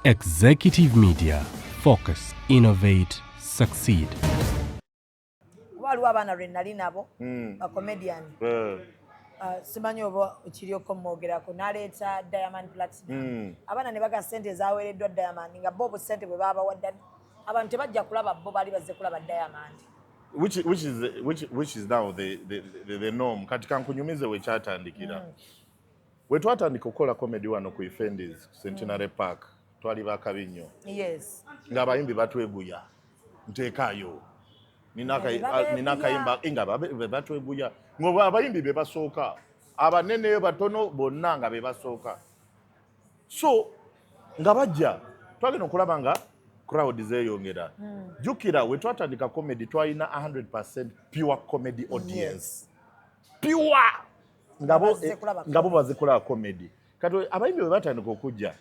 Executive Media. Focus, innovate, succeed. Waliwo abaana lwe nali nabo comedian simanyi oba okirioko mwogerako n'aleeta Diamond Platinum abaana ne baga ssente ezaaweereddwa Diamond nga bo obusente bwe baabawadde abantu tebajja kulaba bo baali bazze kulaba Diamond. Which is now the norm. Kati kankunyumize we kyatandikira. We twatandika okukola comedy wano ku Ifendis Centenary Park twali bakabinyo. Yes. Ng'abayimbi batweguya nteekaayo. Nina kayimba nga batweguya. Ngoba abayimbi be basooka. Abanene batono bonna nga be basooka. So nga bajja twagenda okulaba nga crowd zeeyongera. Jukira we twatandika comedy twalina 100% pure comedy audience. Pure! Ngabo bazikola comedy. Kati abayimbi bwe batandika okujja.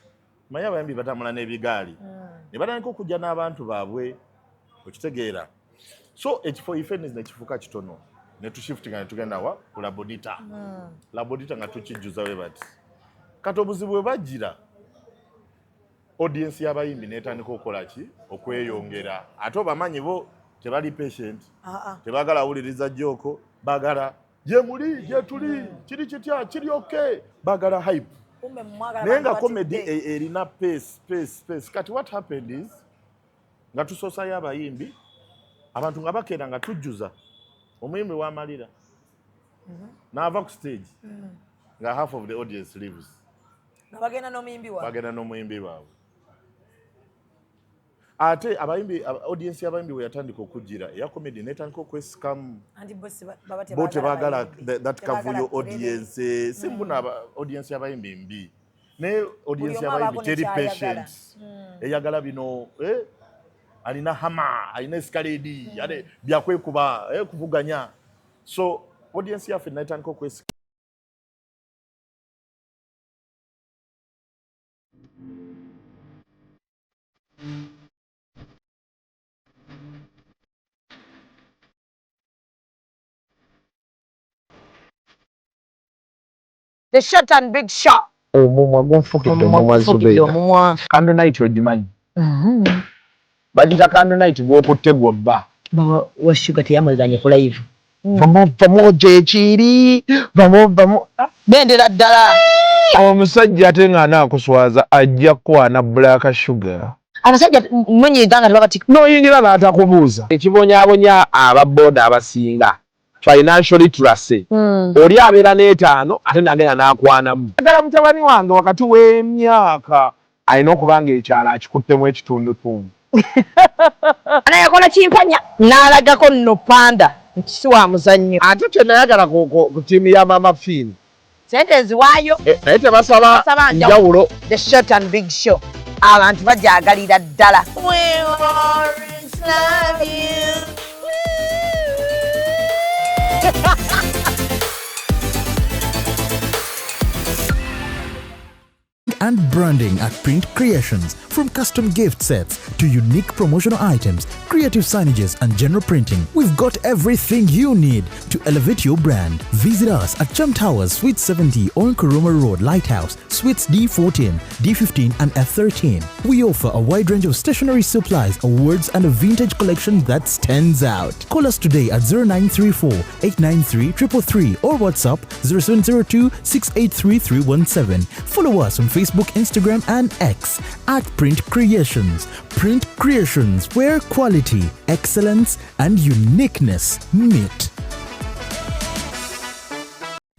Manya abayimbi batambula n'ebigaali. Ne batandika okujja n'abantu baabwe okitegeera. So ekifo Ifendis ne kifuuka kitono. Ne tushiftinga ne tugenda wa ku Labodita. Labodita nga tukijjuza we bati. Kati obuzibu bwe bajjira audience y'abayimbi n'etandika okukola ki okweyongera. Ate obamanyi bo tebali patient. Tebagala awuliriza joko bagala je muli je tuli kiri kitya kiri okay bagala hype. Nenga comedy erina pace. Kati what happened is nga tusosa y'abayimbi abantu nga bakenda nga tujjuza omuyimbi w'amalira n'ava ku stage nga half of the audience leaves. Bagenda n'omuyimbi waabwe. Ate abayimbi audience y'abayimbi we yatandika okujjira ya comedy netandika okwesikamu bote bagala that kavuyo audience simbuna audience y'abayimbi mbi ne audience y'abayimbi teri patient eyagala bino alina hama alina eskaledi yale byakwekuba kuvuganya so audience yaffe netandika okwesikamu. The short and big shot. Candle night ogimanyi. Bagita candle night bw'okutegwa bba. Wa sugar teyamazanye ku live. Vamo gyekiri. Vamo. Bendera ddala. Omusajja ate nga anaakuswaza ajja kwana black sugar. Abasajja mwenyeeza nga tebabati. N'oyingira n'atakubuuza. Ekibonyaabonya ababooda abasinga. Financial literacy. Oli abeera n'etaano ate nagenda n'akwanamu. Agala mutabani wange wakati w'emyaka alina okuba ng'ekyalo akikuttemu ekitundutundu. Anayakola kimpanya n'alagako nno panda nkisi wa muzannyo. Ate kye nayagala ku ttiimu ya Mama Fini. Sente eziwaayo. Naye tebasaba njawulo. The short and big show. Abantu bajaagalira ddala. We always love you. And branding at Print Creations. From custom gift sets to unique promotional items, creative signages and general printing, we've got everything you need to elevate your brand. Visit us at Chum Towers, Suite 70 on Kuruma Road, Lighthouse, Suites D14, D15 and F13. We offer a wide range of stationery supplies, awards and a vintage collection that stands out. Call us today at 0934 893 333 or WhatsApp 0702 683 317. Follow us on Facebook, Instagram and X at Print Creations. Print Creations, where quality, excellence and uniqueness meet.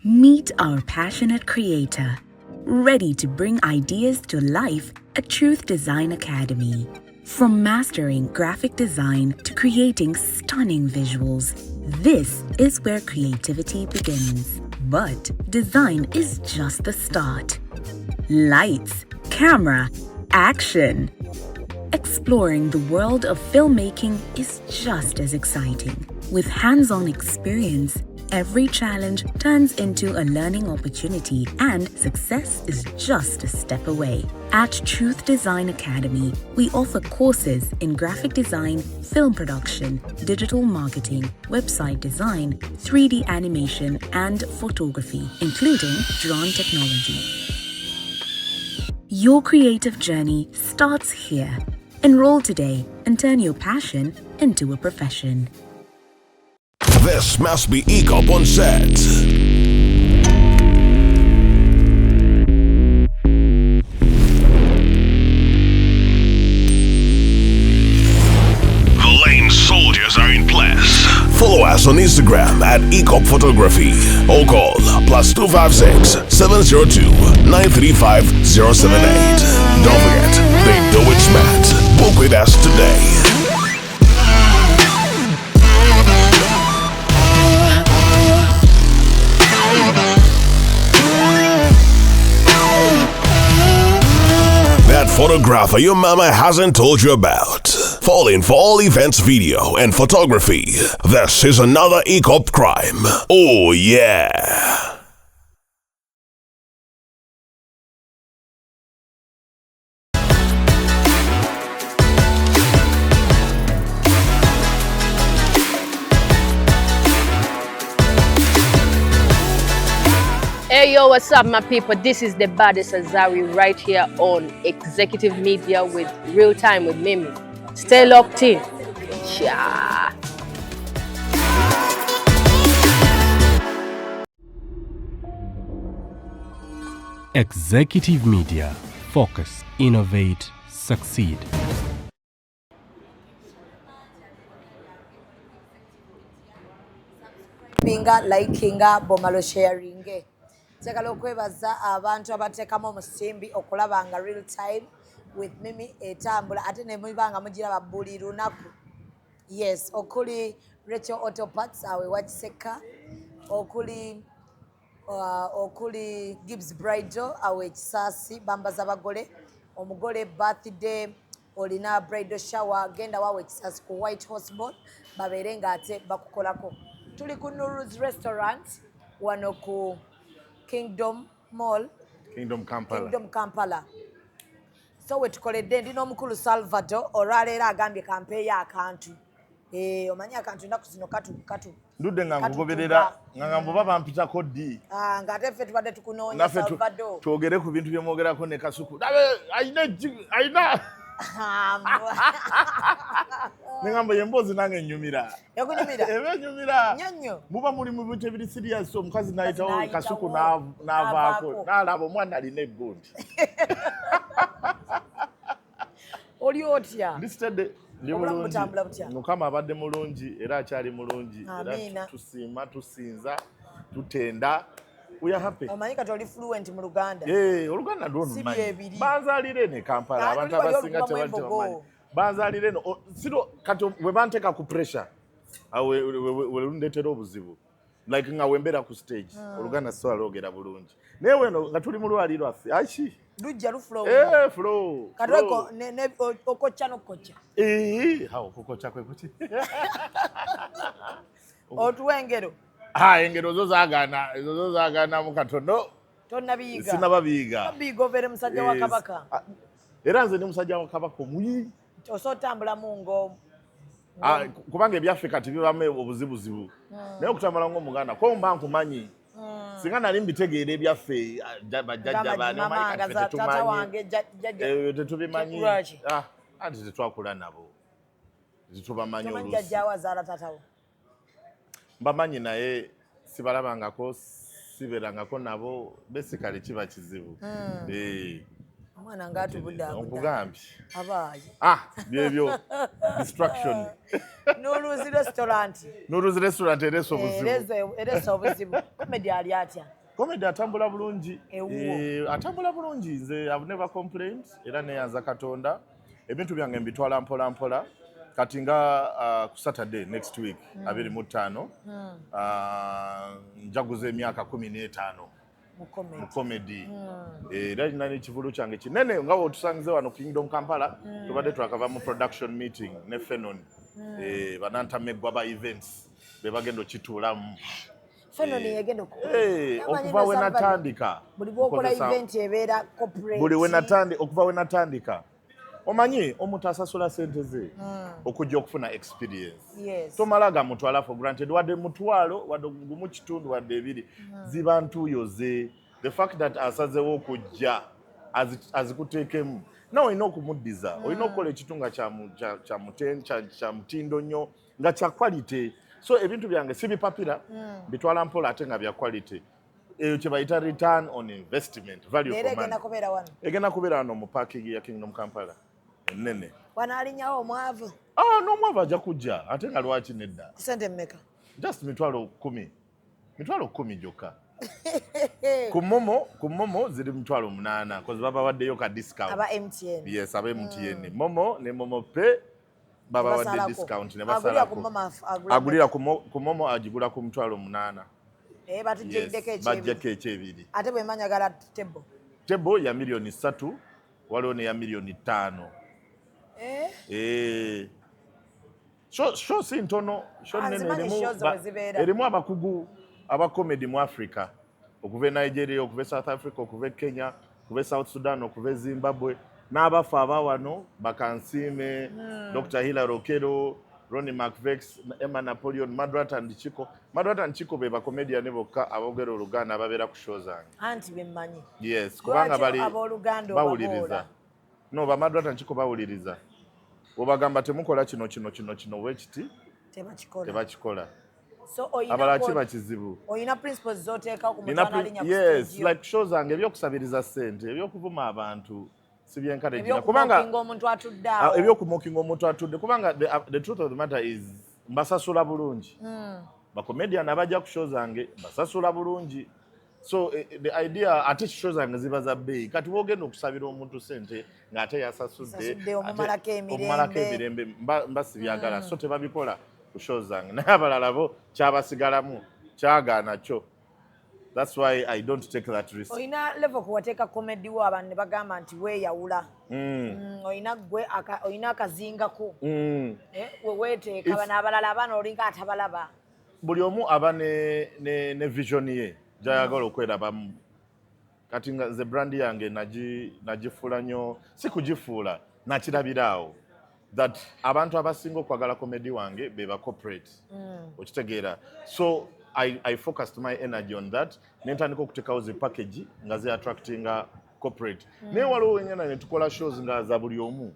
Meet our passionate creator, ready to bring ideas to life at Truth Design Academy. From mastering graphic design to creating stunning visuals, this is where creativity begins. But design is just the start. Lights, camera, action. Exploring the world of filmmaking is just as exciting. With hands-on experience, every challenge turns into a learning opportunity and success is just a step away. At Truth Design Academy, we offer courses in graphic design, film production, digital marketing, website design, 3D animation, and photography, including drone technology. Your creative journey starts here. Enroll today and turn your passion into a profession. This must be Ecorp on set. The lane soldiers are in place. Follow us on Instagram at Ecorp Photography or call +256 702 935 078. Don't forget, they do it smart. Book with us today. That photographer your mama hasn't told you about. Falling for all events video and photography. This is another Ecorp crime. Oh yeah. Hey yo, what's up my people? This is the baddest Azari right here on Executive Media with Real Time with Mimi. Stay locked in. Yeah. Executive Media. Focus, innovate, succeed. Likinga bomalo sharing. Tekala okwebaza abantu abateekamu omusimbi okulaba nga real time with Mimi etambula ate ne mubanga mugira buli lunaku. Yes, okuli Rachel Auto Parts awe Wakiseka, okuli Gibbs Bridal awe Kisasi bambaza bagole, omugole birthday olina bridal shower genda wawe Kisasi ku White Horse Board babere nga ate bakukolako. Tuli ku Nuru's Restaurant wano ku Kingdom Mall. Kingdom Kampala. So wetukoledde ndi n'omukulu Salvado olwaleero agambye kampeeyo akantu. Omanyi akantu ennaku zino katu. Ndudde nga ngugoberera nga mbuba bampitako ddi. Ng'ate ffe tubadde tukunoonya Salvado. Twogere ku bintu bye mwogerako ne Kasuku. Ayina. Nengamba yemboozi nange ennyumira. Yakunyumira? Ebenyumira. Nnyo. Muba muli mu bintu ebiri serious omukazi n'ayitawo Kasuku n'avaako. N'alaba omwana alina ebbundi. Oli otya? Ndisitedde ndi mulungi. Mukama abadde mulungi era akyali mulungi. Era tusiima, tusinza, tutenda. We are happy. Omanyi kati oli fluent mu Luganda. Oluganda lw'olumanyi. Banzalire ne Kampala abantu abasinga tebamanyi. Banzalire no siro kati we banteeka ku pressure. Awe lundeetera obuzibu. Like nga wembera ku stage. Oluganda so alogera bulungi. Naye weno nga tuli mu lwaliro affe. Ashi. Lujja luflow. Flow. Katweko ne okocha n'okocha. Hawo kukocha kwe kuti. Otuwengero. Engero zo zaagana mu katono. Tonnabiyiga. Sinnababiyiga. Nabiyiga overe musajja wa Kabaka. Era nze ne musajja wa Kabaka omuyi. Osotambula mungo. Kubanga ebyaffe kati bibamu obuzibuzibu. Naye okutambula ng'Omuganda ko mba nkumanyi. Singa nali mbitegeera ebyaffe bajjajja baani omanyi kati tetumanyi. Tetubimanyi. Anti tetwakula nabo. Tetubamanyi oluusi. Tomanyi jjajja azaala taatawo. Bamanyi naye sibalabangako siberangako nabo basically kiba kizibu. Omwana ng'atubudde abudde. Nkugambye. Abaayi. Byebyo. Distraction. Nuru's Restaurant ereesa obuzibu. Ereesa obuzibu. Comedy ali atya? Comedy atambula bulungi. Atambula bulungi nze I've never complained era neyanza Katonda. Ebintu byange mbitwala mpola mpola. Kati nga ku Saturday next week 25 njaguza emyaka 15 mu comedy. Era nina n'ekivulu kyange kinene nga otusangize wano Kingdom Kampala tubadde twakava mu production meeting ne Fenon banantameggwa ba events be bagenda okituulamu. Fenon yagenda okuva we natandika buli bwokola event ebeera corporate. Buli okuva we natandika omanyi omuntu asasula sente ze okujja okufuna experience. Tomalaga mutwala for granted wadde mutwalo wadde gumu kitundu wadde ebiri ziba ntuuyo ze. The fact that asazewo okujja azikuteekemu nawe olina okumuddiza olina okukola ekitunga kya mutindo nnyo nga kya quality so ebintu byange si bipapira bitwala mpola ate nga bya quality eyo kye bayita return on investment value for money egenda kubeera wano mu parking ya Kingdom Kampala ennene wanalinyawo omwavu n'omwavu ajja kujja ate nga lwaki nedda sente mmeka just mitwalo 10 gyokka ku momo ziri 8,000 kozi babawaddeyo ka discount aba MTN yes aba MTN momo ne momo pe babawadde discount ne basalako agulira ku momo agigula ku 8,000 bajjako ekyebiri ate bwe manyagala tebo ya milioni 3 waliwo ne ya milioni 5 show si ntono show nene erimu abakugu aba comedy mu Africa okuva Nigeria okuva South Africa okuva Kenya okuva South Sudan okuva Zimbabwe n'abafu abawano Bakansiime Dr. Hilary Okero Ronnie McVex Emma Napoleon Madrata and Chiko be ba comedian bokka abogera Oluganda ababeera ku show zange anti bemmanyi yes kubanga bali bawuliriza no ba Madrata and Chiko bawuliriza obagamba temukola kino wekiti tebakikola so abalaki bakizibu oyina principles zoteeka ku mutwana alinya ku stage yes like shows zange ebyokusabiriza ssente ebyokuvuma abantu si byenkaregira kubanga ebyokumokinga omuntu atudde kubanga the truth of the matter is mbasasula bulungi bacomedian abajja ku show zange mbasasula bulungi so the idea ate show zange ziba za bbeeyi kati wogenda okusabira omuntu ssente ng'ate yasasudde omumalako emirembe mbasibyagala so tebabikola ku show zange naye abalala bo kyabasigalamu kyagaana kyo. That's why I don't take that risk. Oyina level kuwateeka comedy wo abantu ne bagamba nti weeyawula. Oyina gwe oyina akazingako. Weweteeka bano abalala abana olinga atabalaba. Buli omu aba ne vision ye gy'ayagala okwerabamu. Kati nze brand yange nagifuula nnyo si kugifuula nakirabiraawo that abantu abasinga okwagala comedy wange be ba corporate. Okitegeera. So I focused my energy on that. Nentandika okuteekawo zi package nga zi attracting corporate. Naye waliwo wenyana ne tukola shows nga za buli omu.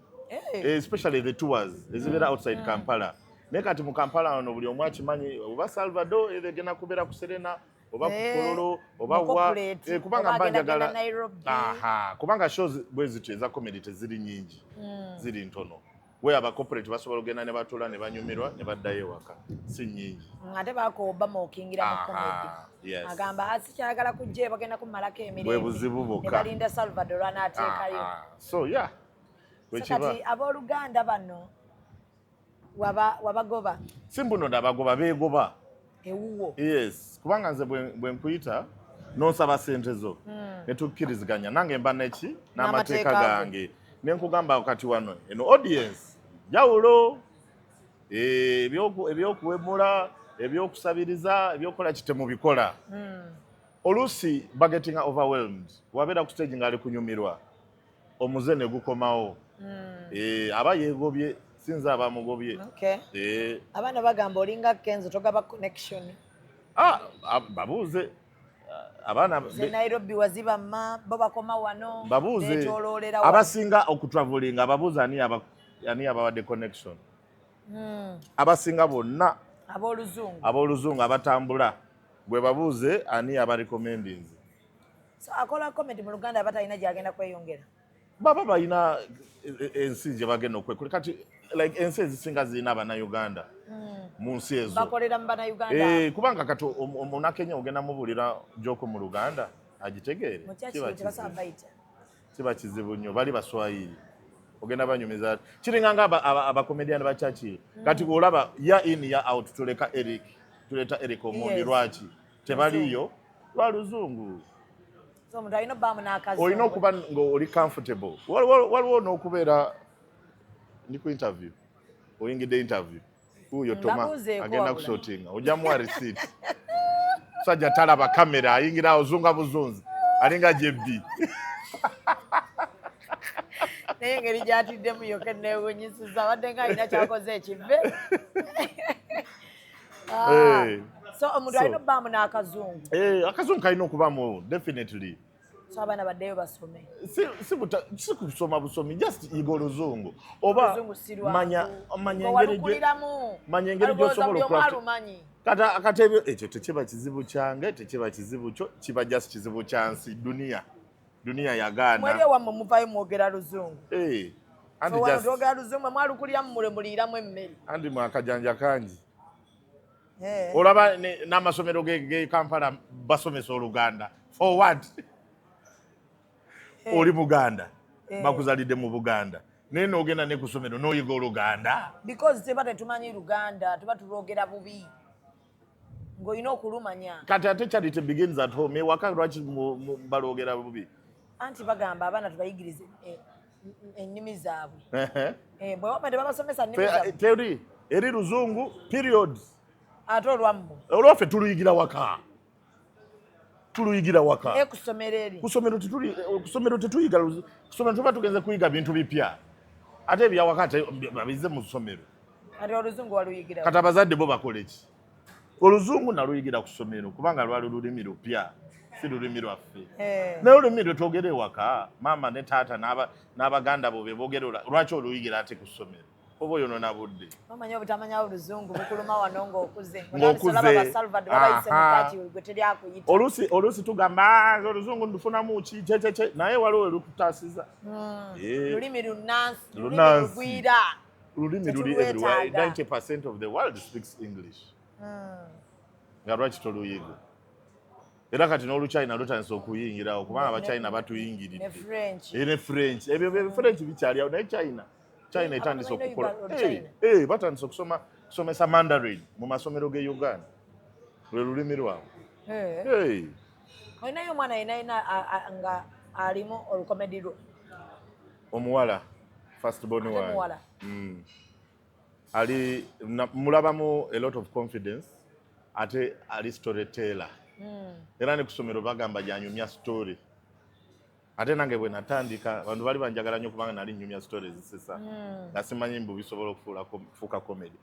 Especially the tours ezibeera outside Kampala. Naye kati mu Kampala wano buli omu akimanyi oba Salvado egenda kubeera ku Serena oba ku Kololo oba wa kubanga mbanjagala kubanga shows bwe zityo eza comedy teziri nyingi ziri ntono. We aba corporate basobola ogenda ne batula ne banyumirwa ne baddayo ewaka si nyingi ate baako Obama okingira mu comedy agamba asikyagala kujja bagenda kumalako emirembe bwe buzibu bokka balinda Salvado lw'anaateekayo so yeah kati abooluganda bano wabagoba si mbuno ndabagoba beegoba ewuwo yes kubanga nze bwe nkuyita n'onsaba ssente zo ne tukkiriziganya nange mba neki n'amateeka gange nenkugamba kati wano eno audience jawulo ebyokuwemula ebyokusabiriza ebyokukola kitemu bikola oluusi bagetinga overwhelmed wabeera ku stage nga ali kunyumirwa omuze ne gukomawo aba yeegobye sinza abamugobye abaana bagamba olinga Kenzo togaba connection babuuze abaana Nairobi waziba ma baba koma wano babuuze abasinga okutravelinga ababuuza ani abawadde connection abasinga bonna abooluzungu abatambula bwe babuuze ani abarecommendings so akola comedy mu Luganda abatalina gyagenda kweyongera baba balina ensi gye bagenda okwekula kati like ensi ezisinga zirina abannayuganda mu nsi ezo bakolera mu bannayuganda kubanga kati omunakenya ogenda mubulira gyoko mu Luganda agitegeere kiba kizibu nnyo bali baswayiri ogenda banyumiza kiringa nga abakomediani bakyakiri kati olaba ya in ya out tuleta Eric Omondi lwaki tebaliyo lwa luzungu so omuntu alina obbamu n'akazi olina okuba ng'oli comfortable waliwo n'okubeera ndi ku interview oyingidde interview huyo Toma agenda kushootinga ojamuwa receipt sajja talaba kamera ayingira ozunga buzunzi alinga jebbi naye engeri gyatiddemu yoke neewunyisiza wadde nga alina kyakoze ekive so omuntu alina obbamu n'akazungu akazungu kalina okubamu definitely so abaana baddeyo basome si kusoma busomi just yiga oluzungu oba manya engeri gy'osobola okumanyi kati ebyo ekyo tekiba kizibu kyange tekiba kizibu kyo kiba just kizibu kyansi duniya yagaana mweri ewammwe muvayo mwogera luzungu anti twogera luzungu mwalukulira mumule muliiramu emmere andi mwakajanja kangi olaba n'amasomero ge Kampala basomesa Oluganda for what oli Buganda bakuzalidde mu Buganda naye n'ogenda ne ku ssomero n'oyiga Oluganda because teba tetumanyi Luganda tuba tulwogera bubi ng'olina okulumanya kati ate charity begins at home ewaka lwaki balwogera bubi anti bagamba abaana tubayigirize ennimi zaabwe bwe wamede babasomesa nnimi zaabwe teri eri Luzungu period ate olwammu olwaffe tuluyigira waka kusomero tetuyiga kusomero tuba tugenze kuyiga bintu bipya ate ebyawaka babize mu ssomero ate oluzungu waluyigira kati abazadde bo bakola ki oluzungu naluyigira ku ssomero kubanga lwali lulimi lupya si lulimi lwaffe naye olulimi lwe twogera ewaka maama ne taata n'abaganda bo be boogera lwaki oluyigira ate ku ssomero oba oyonoona budde bamanyi obutamanya oluzungu bukuluma wano ng'okuze Salvado babayise mukaki gwe teri akuyita oluusi tugamba oluzungu ndufunamu ki kyekye naye waliwo elukutaasiza lulimi lunnansi lulimi lugwira ululimi luli everywhere 90% of the world speaks English nga lwaki toluyiga era kati n'oluchina lutandise okuyingirawo kubanga abachina batuyingiridde ne French ebyo French bikyali awo naye China etandise okukola batandise okusomesa Mandarin mu masomero ge Uganda lwe lulimi lwawe olinayo omwana yenayina nga alimu olukomedi lwo omuwala first born wange ali mulabamu a lot of confidence ate ali storyteller era ne kusomero bagamba janyumya story ate nange bwe natandika abantu bali banjagala nnyo kubanga nali nnyumya stories zisesa nga simanyi mbu bisobola okufuuka comedy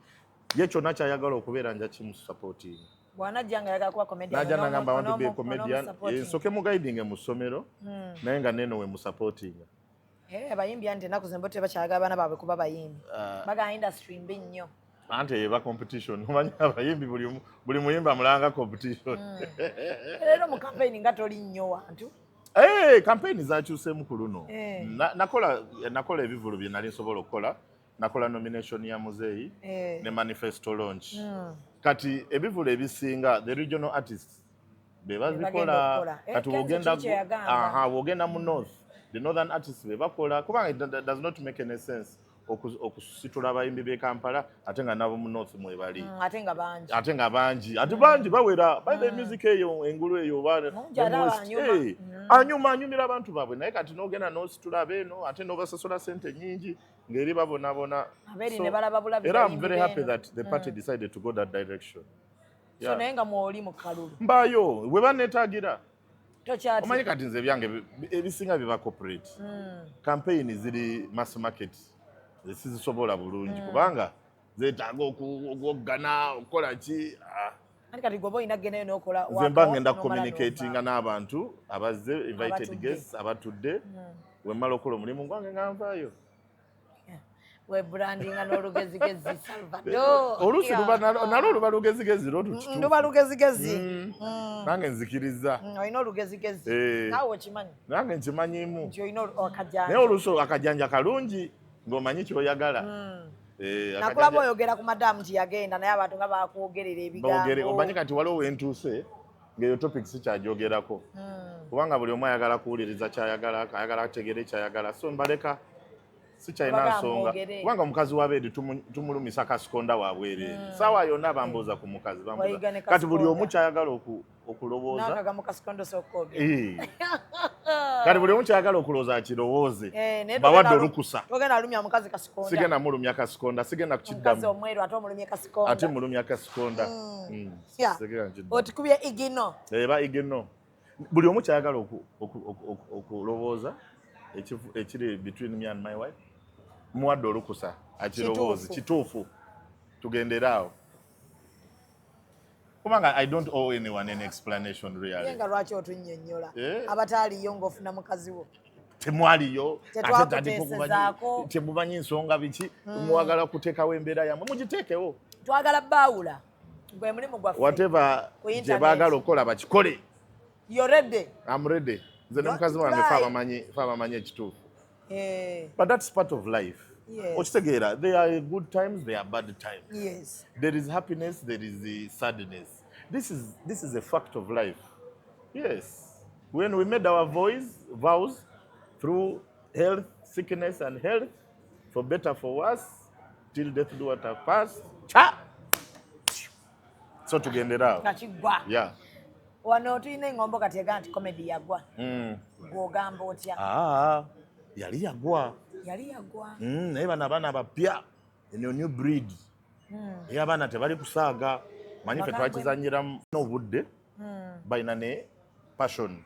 ye kyonna kyayagala okubeera nja kimusupporting bwanajjanga yagala kuba comedian najja nagamba I want to be a comedian nsoke mu guiding mu ssomero naye nga neno we mu supporting abayimbi anti ennaku zimbo tebakyagala abaana baabwe kuba bayimbi bagala industry mbi nnyo anti eba competition omanyi abayimbi buli muyimbi amulanga competition leero mu campaign nga toli nnyo wantu campaign zakyuseemu ku luno nakola ebivulu bye nali nsobola okukola nakola nomination ya muzeeyi ne manifesto launch kati ebivulu ebisinga the regional artists be bazikola kati wogenda mu north the northern artists be bakola kubanga it does not make any sense okusitula abayimbi b'e Kampala ate nga nabo mu north mwe bali ate nga bangi bawera by the music eyo engulu eyo anyumira abantu baabwe naye kati n'ogenda n'ositula abeeno ate n'obasasola sente nyingi ng'eri babonabona era I'm very happy that the party decided to go that direction naye nga mwoli mu kalulu mbaayo we baneetaagira omanyi kati nze ebyange ebisinga biba corporate campaign ziri mass market sizisobola bulungi kubanga zeetaaga okuwoggana okukola ki kati gwe oyina geneyo n'okola nze mba ngenda communicatinga n'abantu abazze invited guests abatudde we mmala okukola omulimu gwange nga nvaayo we brandinga n'olugezigezi Salvado oluusi nalwo luba lugezigezi luba lugezigezi nange nzikiriza olina olugezigezi naawe okimanyi nange nkimanyimu nti olina akajanja naye oluusi akajanja kalungi ng'omanyi ky'oyagala nakulaba oyogera ku madamu nti yagenda naye abantu nga bakwogerera ebigambo omanyi kati waliwo wentuuse ng'eyo topic sikyagyogerako kubanga buli omu ayagala kuwuliriza kyayagala ayagala ategere kyayagala so mbaleka sikyalina nsonga kubanga omukazi w'abeedi tumulumisa kasikonda wabwereere saawa yonna bambuuza ku mukazi kati buli omu kyayagala okulowooza kati buli omu kyayagala okulowooza akirowooze bawadde olukusa sigenda mulumya kasikonda sigenda kukiddamu ate mulumya kasikonda otikubye igino eba igino buli omu kyayagala okulowooza ekiri between me and my wife muwadde olukusa akirowooze kituufu tugendere awo Kubanga I don't owe anyone an explanation really. Yenga lwaki otunnyonnyola abataaliyo ng'ofuna mukazi wo. Temwaliyo temumanyi nsonga biki mwagala kuteekawo embeera yammwe mugiteekewo. Twagala baawula gwe mulimu gwaffe. Whatever gye baagala okukola bakikole. You're ready? I'm ready. Nze ne mukazi wange fe abamanyi ekituufu. But that's part of life. Yes. Okitegeera, there are good times, there are bad times. Yes. There is happiness, there is the sadness. This is a fact of life. Yes. When we made our vows through health, sickness, and health, for better, for worse, till death do what have passed. Cha! So tugendera. Kachigwa. Yeah. Wano tuyina engombo kati ega nti comedy yagwa. Gw'ogamba otya? Yali yagwa. Naye bano abaana bapya, new breed. Naye abaana tebali kusaaga. Manyi ffe twakizanyiramu n'obudde, balina ne passion.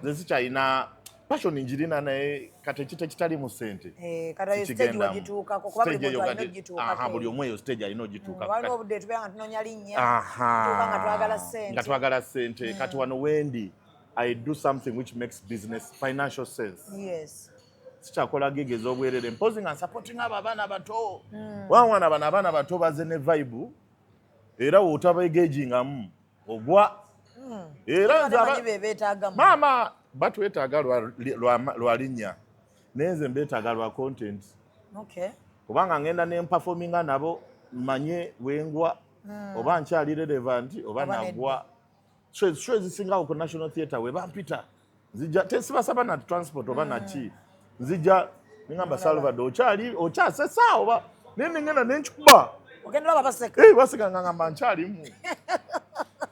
Nze sikyalina passion njirina naye kati ekite kitali mu ssente. Kati stage wagituukako kuba buli muntu alina ogituukako. Buli omu eyo stage alina ogituukako. Waliwo obudde tubeera nga tunoonya linnya, tutuuka nga twagala ssente. Nga twagala ssente. Kati wano wendi, I do something which makes business financial sense. Yes. Sikyakola gige ez'obwerere mpozi nga supporting abo abaana bato. Wawana bano abaana bato baze ne vibe era wotabegegingamu ogwa. Era maama batwetaaga lwa linnya naye nze mbeetaaga lwa content. Kubanga ngenda ne performinga nabo manye wengwa oba nkyali relevant oba nagwa. Show ezisingawo ku National Theatre we bampita nzija tesibasaba na transport oba naki nzija ningamba Salvado okyasesa oba nengenda nenkikuba ogenda olaba baseka. Baseka ngamba nkyalimu.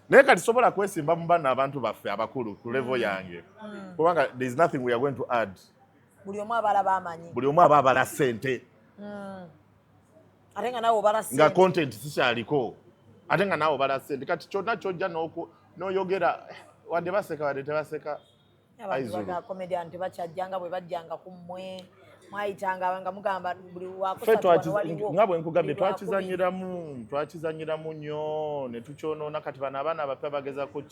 Naye kati sobola kwesimba mu bana abantu baffe abakulu ku level yange. Kubanga there is nothing we are going to add. Buli omu abalaba amanyi. Buli omu abala ssente. Ate nga nawe obala ssente. Nga content sikyaliko. Ate nga nawe obala ssente. Kati kyonna kyojja n'oyogera wadde baseka wadde tebaseka. Abantu comedian tebakyajjanga bwe bajjanga ku mmwe. Mwayitanga nga mugamba buli wakusatu waliwo. Nga bwe nkugambye twakizanyiramu nnyo ne tukyonoona kati bano abaana abapya bagezaako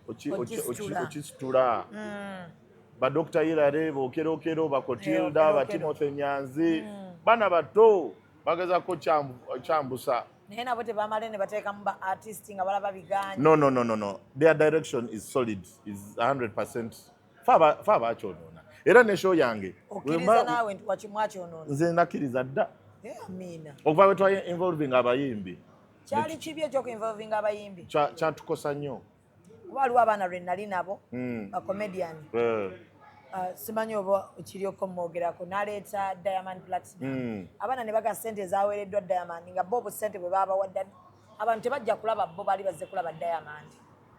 okisitula. Ba Dr. Hilary, Bokerokero, Bakotilda, ba Timothy Nyanzi, bana bato bagezaako kyambusa. Naye nabo tebamale ne bateekamu ba artist nga balaba biganye. No. Their direction is solid, is 100%. Fa abakyonoona. Era ne show yange okkiriza naawe nti wakimwakyonoona. Nze nakkiriza dda. Amina. Okuva bwe twa involving abayimbi. Kyali kibi ekyokuinvolving abayimbi? Kyatukosa nnyo. Kuba waliwo abaana lwe nali nabo ba comedian. Simanyi oba okiryoko mwogerako n'aleeta Diamond Platinum. Abaana ne baga ssente ezaaweereddwa Diamond nga bo ssente bwe baba wadda abantu tebajja kulaba bo bali bazze kulaba Diamond.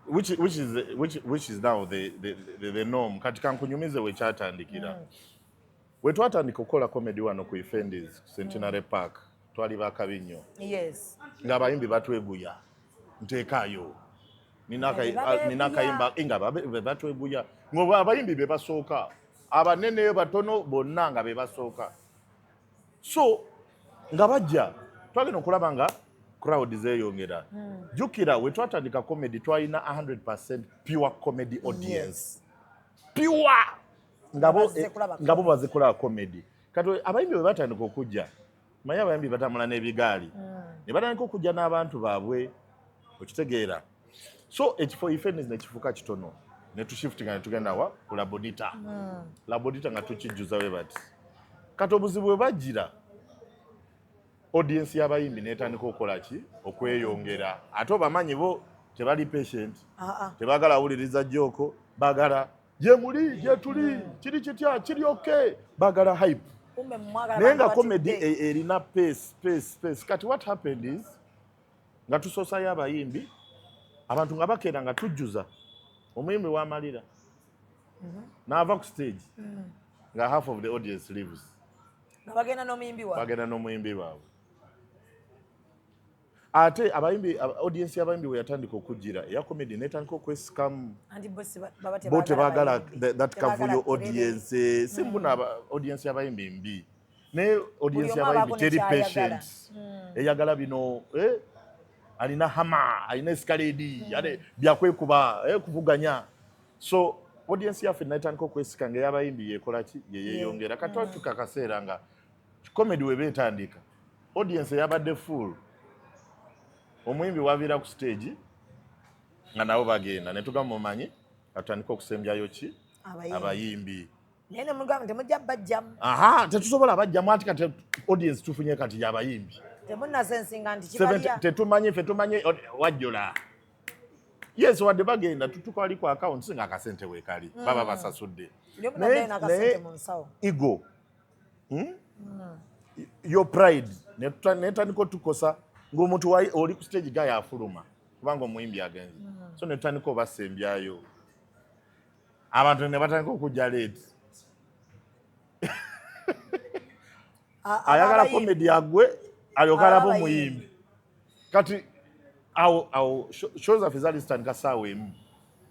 Which is now the norm. Kati kankunyumize we kyatandikira. We twatandika okukola comedy wano ku Ifendi's Centenary Park twali bakabi nnyo. Yes. Ng'abayimbi batweguya nteekaayo. Ninakayimba nga batweguya. Ngoba abayimbi be basooka. Abanene batono bonna nga be basooka. So nga bajja twagenda okulaba nga crowd zeeyongera. Jukira we twatandika comedy twalina 100% pure comedy audience. Pure! Ngabo bazikulaba comedy. Kati abayimbi bwe batandika okujja manya abayimbi batambula n'ebigaali. Ne batandika okujja n'abantu baabwe okitegeera. So ekifo Ifenis ne kifuuka kitono. Ne tushiftinga ne tugenda wa ku Labodita. Labodita nga tukijjuza we bati. Kati obuzibu bwe bajjira audience y'abayimbi n'etandika okukola ki okweyongera. Ate obamanyi bo tebali patient. Tebagala awuliriza joko bagala gye muli gye tuli kiri kitya kiri okay bagala hype. Naye nga comedy erina pace. Kati what happened is nga tusosayo abayimbi abantu nga bakeera nga tujjuza omuyimbi w'amalira n'ava ku stage nga half of the audience leaves. Bagenda n'omuyimbi waabwe. Ate abayimbi audience y'abayimbi we yatandika okujjira eya comedy n'etandika okwesikamu. Bo tebagala that kavuyo audience. Simbuna audience y'abayimbi mbi. Naye audience y'abayimbi teri patient. Eyagala bino alina hama alina escalade yale byakwekuba kuvuganya so audience yaffe naitandika okwesika nga yabayimbi yekola ki yeyongera kati tuka kaseera nga comedy we betandika audience yabadde full omuyimbi wavira ku stage nga nabo bagenda ne tugamba mumanyi atandika okusembyayo ki abayimbi nene mugamba temujja bajjamu tetusobola bajjamu ati kati audience tufunye kati yabayimbi temunna sensinga nti kibalya tetumanyi wajjola yes wadde bagenda tutukwali ku account singa akasente weekali baba basasudde ego your pride netandika tukosa ng'omuntu oli ku stage gaya afuluma kubanga omuyimbi agenze so netandika obasembyayo abantu ne batandika okujja leeti ayagala comedy agwe alyokalabo omuyimbi kati awo shows zaffe zali zitandika saawa emu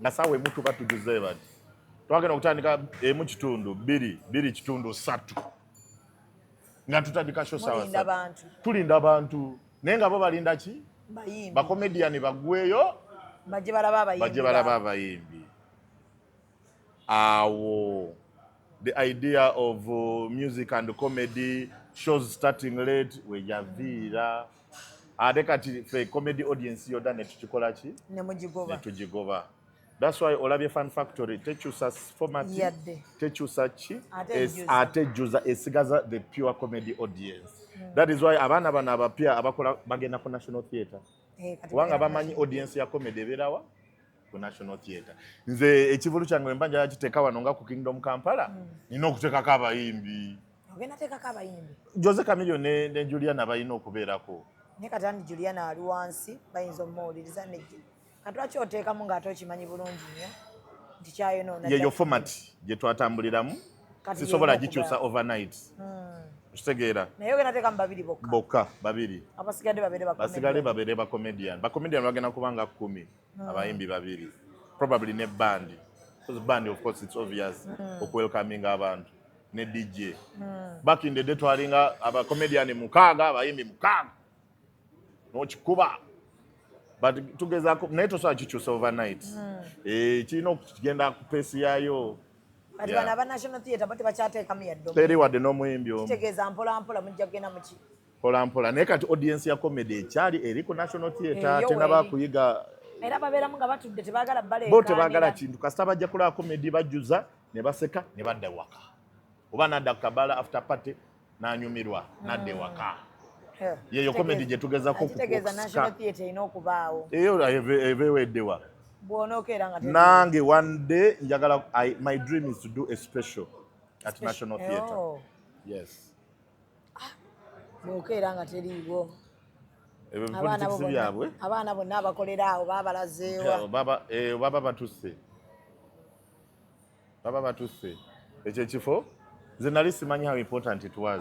nga saawa emu tuba tujuze bati twagenda okutandika emu kitundu bbiri kitundu 3 nga tutandika show saawa tulinda abantu naye nga bo balinda ki bakomediani bagweyo bajje balaba abayimbi awo the idea of music and comedy shows starting late wejaviira ate kati fe comedy audience yoda netukikola ki netugigoba that's why olabye Fun Factory tekyusa format tekyusa ki ate juza esigaza the pure comedy audience that is why abaana bano abapya abakola bagenda ku National Theatre kubanga bamanyi audience ya comedy eberawa ku National Theatre nze ekivulu kyange mbanja yakiteeka wano nga ku Kingdom Kampala nina okuteekako abayimbi ogenda teekako abayimbi Jose Camillo ne Juliana balina okubeerako ne katandi Juliana ali wansi bayinza omuwuliriza nejju katwaki oteekamu ng'ate okimanyi bulungi nnyo nti kyayonoona yeyo format gye twatambuliramu sisobola gikyusa overnight kitegeera naye ogenda teekamu babiri bokka babiri basigale babere bacomedian bagenda kubanga 10 abayimbi babiri probably ne band because band of course it's obvious welcoming abantu ne DJ back in the day twalinga abacomedian mukaaga abayimbi mukaaga nochikuba but tugeza naye tosobola kikyusa overnight kirina okugenda ku pace yayo kati bano aba National Theatre bati bakyateekamu yadde teri wadde n'omuyimbi omu kitegeeza mpolampola mujja kugenda muki mpolampola naye kati audience ya comedy ekyali eri ku National Theatre tenaba kuyiga era babeeramu nga batudde tebaagala bo tebaagala kintu kasita bajja kulaba comedy bajjuza ne baseka ne badda waka oba nadda ku kabala after party n'anyumirwa nadda ewaka yeyo comedy gye tugezako kitegeeza National Theatre erina okubaawo eyo ebeweddewa bw'onookeera nga nange one day njagala my dream is to do a special at National Theatre yes bw'okeera nga teriiwo byabwe abaana bonna abakolera awo baabalazeewa baba batusse ekyo ekifo nze nali simanyi how important it was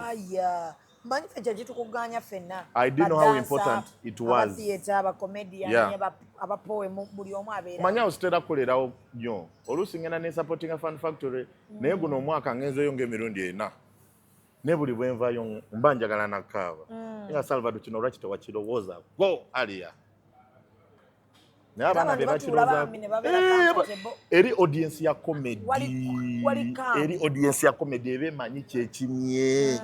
mmanyi ffe kyekitukuganya ffenna I didn't know how important it was abatheatre abakomediani abapoemu buli omu abeera manya ositera kukolerawo nnyo oluusi ngenda ne supporting Fun Factory naye guno omwaka ngenzeyo ng'emirundi 4 ne buli bwenvayo mba njagala nakaaba nga Salvado kino lwaki tewakirowooza go aliya naye abaana be bakirowooza eri audience ya comedy eri audience ya comedy ebemanyi kyekimye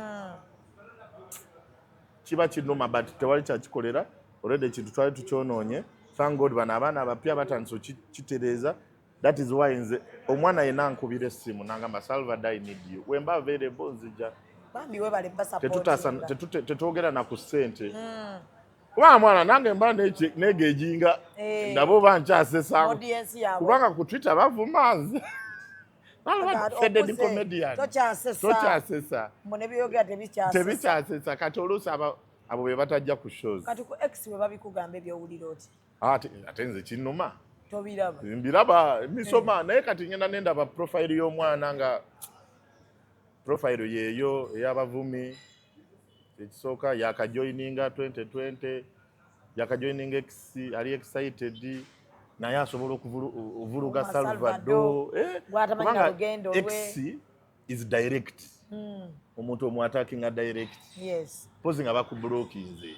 kiba kinuma but tewali kyakikolera already ekintu twali tukyonoonye thank God bano abaana abapya batandise okitereeza that is why nze omwana yena nkubira essimu nangamba Salvado I need you wemba available nzija bambi webale basapoti tetwogera na ku ssente kubanga mwana nange mba negejinga nabo bankyasesa kubanga ku Twitter bavuma nze tokyasesa tebikyasesa kati oluusi abo be batajja ku shows kati ku X we babikugamba ebyowulira oti ate nze kinnuma tobiraba mbiraba misoma naye kati ngenda nendaba profile y'omwana nga profile yeeyo ey'abavumi ekisooka yakajoininga 2020 yakajoininga X ali excited naye asobola okuvuluga Salvado kubanga X is direct omuntu omwatakinga direct yes pozi nga bakublokinze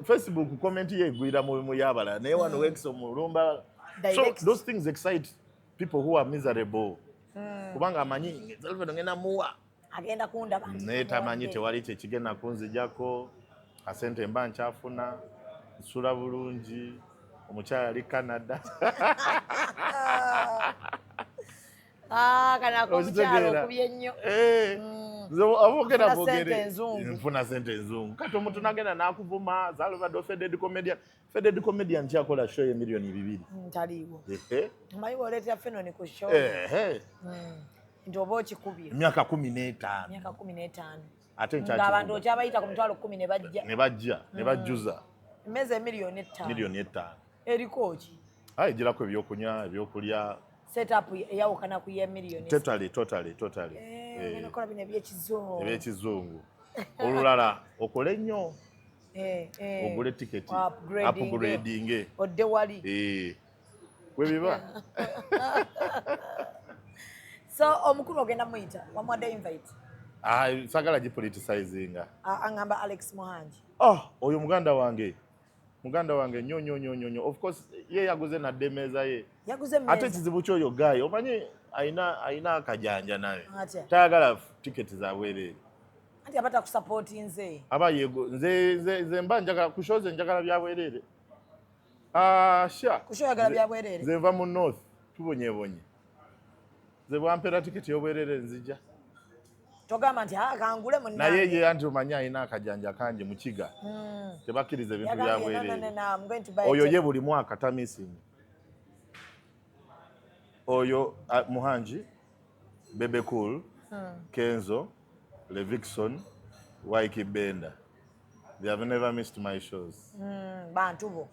Facebook comment ye gwira mu yabala naye wano wekso mulumba. So those things excite people who are miserable. Kubanga amanyi Salvado ngena muwa agenda kunda bantu neta amanyi tewali kyekigenda kunzijako asente mba nkyafuna nsula bulungi omukyala ali Canada. Kana omukyala okubye nnyo. Abogera nfuna sente enzungu kati omuntu nagenda nakuvuma Salvado feded comedian kyakola show ye milioni 2. Ntaliwo mayiwo oleta fenoni ku show nti oba okikubye emyaka 15 ate ng'abantu okyabayita ku mitwalo 10 ne bajjuza emmeeza milioni 5 eriko ki girako ebyokunywa ebyokulya setup eyawukana ku ye milioni totally nakola bino ebyekizungu olulala okole nnyo ogule tiketi upgrading odde wali webiba. So omukulu ogenda muyita wamwadde invite sagala gipoliticizinga angamba Alex Muhanji oyo muganda wange nnyo of course ye yaguze nadde emeeza ye ate kizibu kyoyo gayi omanyi ayina akajanja naye tayagala tiketi zabwerere anti abata kusapoti nze aba yego nze mba njagala kushoze njagala byabwerere kushoyagala byabwerere nze nva mu north tubonyebonye nze bwampera tiketi y'obwerere nzija togamba nti kangule munna naye ye anti omanyi ayina akajanja kangi mu kiga tebakkiriza ebintu byabwerere oyo ye buli mwaka tamisingi oyo Muhanji Bebe Cool Kenzo Levikson Waiki Benda they have never missed my shows bantu bo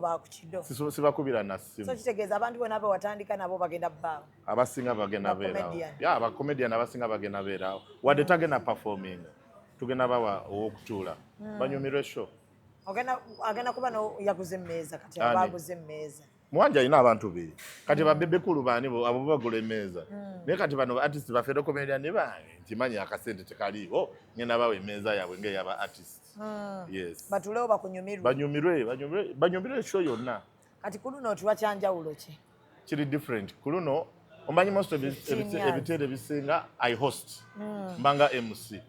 bakukido sibakubira na simu so kitegeeza abantu bona abe watandika nabo bagenda bbaawo abasinga bagenda beerawo aba comedian abasinga bagenda beerawo wadde tagenda performing tugenda bawa owokutuula banyumirwe show agenda kuba yaguze emmeeza kati abaguze emmeeza Muhanji alina abantu be kati babebe kulu bani abo bagula emmeeza naye kati bano artist bafeero comedian ne bange ntimanyi akasente tekaliwo ngenda bawa emmeeza yaabwe ng'eyaba artist yes batulewo bakunyumirwe banyumirwe show yonna kati kuluno otuwa kyanjawulo ki kiri different kuluno omanyi most of ebiteere bisinga I host mbanga MC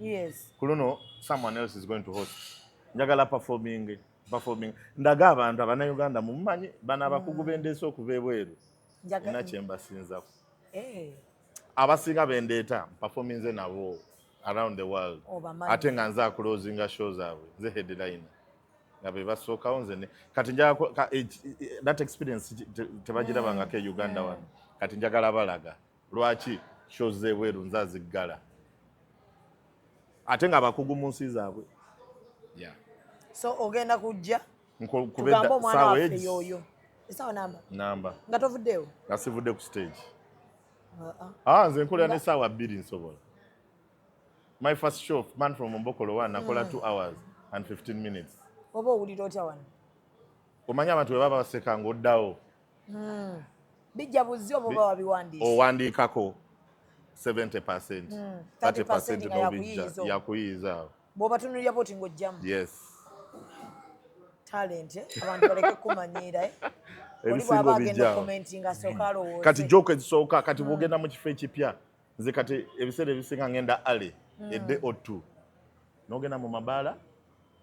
kuluno someone else is going to host njagala performing ndaga abantu abannayuganda mumanyi bana abakugu bendeesa okuva ebweru ina kyembasinzako abasinga bendeeta performinze nabo around the world ate nga nze closing show zaabwe nze headline nga be basookawo nze kati that experience tebagirabangako e Uganda wano kati njagala balaga lwaki shows z'ebweru nze aziggala ate nga abakugu mu nsi zaabwe so ogenda kujja kubedda omwana waffe yoyo esawa namba nga tovuddewo nga sivudde ku stage nze nkolera n'essaawa 2 nsobola my first show man from Mbokolo 1 nakola 2 hours and 15 minutes oba owulira otya wano omanyi abantu bwe baba baseka ng'oddawo bijja buzzi oba oba wabiwandiisa owandiikako 70% 30% n'obijja yakuyiyiza bw'obatunulira boti ng'ojjamu yes talent abantu baleke kumanyiira ebisingo bijja kati joke ezisooka kati bw'ogenda mu kifo ekipya nze kati ebiseera ebisinga ngenda ale edde o2 n'ogenda mu mabaala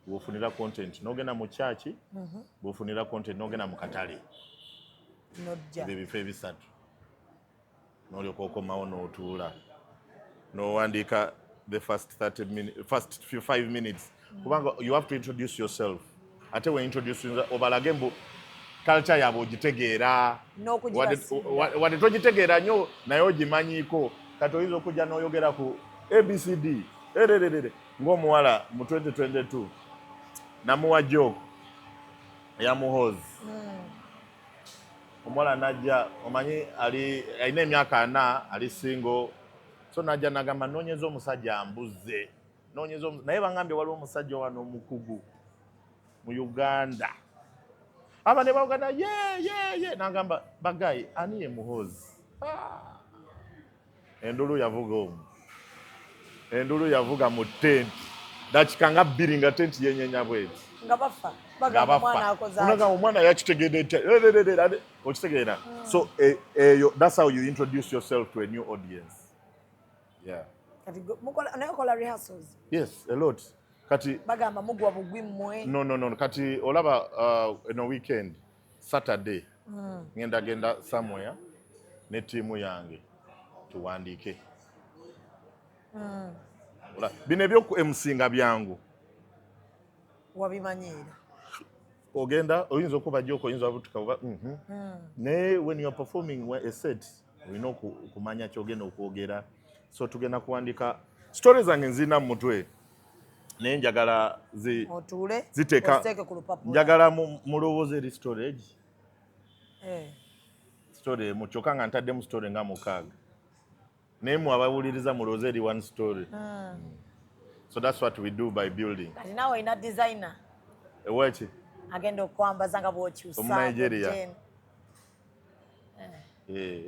bw'ofunira content n'ogenda mu kyaki bw'ofunira content n'ogenda mu katale ebifo ebisatu n'olyoka okomawo n'otuula n'owandiika the first 5 minutes kubanga you have to introduce yourself ate we introduce obalage mbu culture yaabwe ogitegeera wadde togitegeera nnyo naye ogimanyiiko kati oyinza okujja n'oyogera ku ABCD ng'omuwala mu 2022 namuwa joke eyamuhozi omuwala najja omanyi alina emyaka 4 ali single so najja nagamba noonyeza omusajja ambuze naye bangambye waliwo omusajja wano omukugu mu Uganda aba ne bagamba ye nagamba bagayi ani ye muhozi endulu yavuga mu tent dakika nga 2 nga tent yenyenya bweti Ngabafa. Bagamba mwana akoza. Unaga omwana yakitegedde. Okitegedde. So that's how you introduce yourself to a new audience. Yeah. Kati mukola rehearsals. Yes, a lot. Kati bagamba mugwa bugwi mmwe. No. Kati olaba in a weekend, Saturday. Genda somewhere ne timu yange tuwandike. Bino ebyoku emusinga byangu. Wabimanyira. Ogenda oyinza okuba joko oyinza abutuka oba ne when you are performing a set olina okumanya kyogenda okwogera. So tugenda kuwandika stories zange nzina mu mutwe naye njagala ziteeka njagala mulowooza eri storage story mu kyokka nga ntaddemu story nga mukaaga naye mu abawuliriza mulowooza eri one story. So that's what we do by building. Kati nawe ina designer ewaki agenda okwambaza nga bw'okyusa Nigeria.